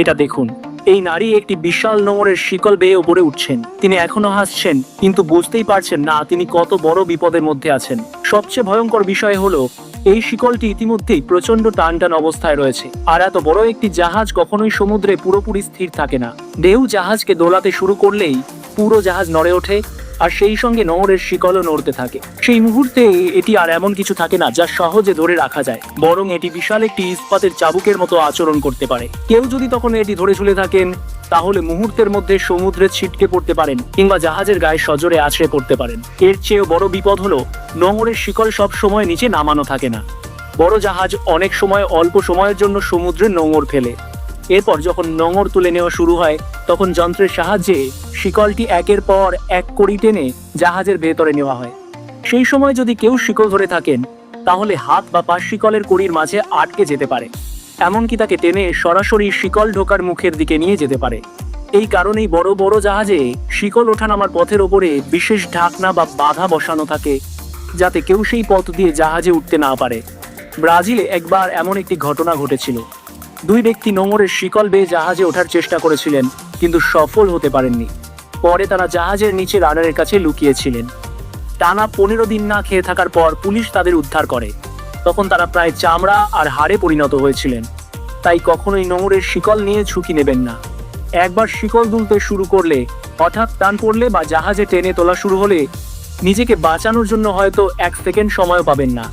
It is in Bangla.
এটা দেখুন, এই নারী একটি বিশাল নোঙরের শিকল বেয়ে ওপরে উঠছেন। তিনি এখনো হাসছেন, কিন্তু বুঝতেই পারছেন না তিনি কত বড় বিপদের মধ্যে আছেন। সবচেয়ে ভয়ঙ্কর বিষয় হলো এই শিকলটি ইতিমধ্যেই প্রচন্ড টানটান অবস্থায় রয়েছে। আর এত বড় একটি জাহাজ কখনোই সমুদ্রে পুরোপুরি স্থির থাকে না। ঢেউ জাহাজকে দোলাতে শুরু করলেই পুরো জাহাজ নড়ে ওঠে, আর সেই সঙ্গে নোঙরের শিকলও নড়তে থাকে। সেই মুহূর্তে এটি আর এমন কিছু থাকে না যা সহজে ধরে রাখা যায়, বরং এটি বিশাল একটি ইস্পাতের চাবুকের মতো আচরণ করতে পারে। কেউ যদি তখন এটি ধরে ঝুলে থাকেন, তাহলে মুহূর্তের মধ্যে সমুদ্রে ছিটকে পড়তে পারেন, কিংবা জাহাজের গায়ে সজোরে আছড়ে পড়তে পারেন। এর চেয়েও বড় বিপদ হলো নোঙরের শিকল সব সময় নিচে নামানো থাকে না। বড় জাহাজ অনেক সময় অল্প সময়ের জন্য সমুদ্রে নোঙর ফেলে। এরপর যখন নোঙর তুলে নেওয়া শুরু হয়, তখন যন্ত্রের সাহায্যে শিকলটি একের পর এক কড়ি টেনে জাহাজের ভেতরে নেওয়া হয়। সেই সময় যদি কেউ শিকল ধরে থাকেন, তাহলে হাত বা পা শিকলের কড়ির মাঝে আটকে যেতে পারে, এমনকি তাকে টেনে সরাসরি শিকল ঢোকার মুখের দিকে নিয়ে যেতে পারে। এই কারণেই বড় বড় জাহাজে শিকল ওঠানামার পথের ওপরে বিশেষ ঢাকনা বা বাধা বসানো থাকে, যাতে কেউ সেই পথ দিয়ে জাহাজে উঠতে না পারে। ব্রাজিলে একবার এমন একটি ঘটনা ঘটেছিল। দুই ব্যক্তি নোঙরের শিকল বেয়ে জাহাজে ওঠার চেষ্টা করেছিলেন, কিন্তু সফল হতে পারেননি। পরে তারা জাহাজের নিচে রাডারের কাছে লুকিয়েছিলেন। টানা 15 দিন না খেয়ে থাকার পর পুলিশ তাদের উদ্ধার করে। তখন তারা প্রায় চামড়া আর হাড়ে পরিণত হয়েছিলেন। তাই কখনোই নোঙরের শিকল নিয়ে ঝুঁকি নেবেন না। একবার শিকল দুলতে শুরু করলে, হঠাৎ টান পড়লে বা জাহাজে টেনে তোলা শুরু হলে নিজেকে বাঁচানোর জন্য হয়তো 1 সেকেন্ড সময়ও পাবেন না।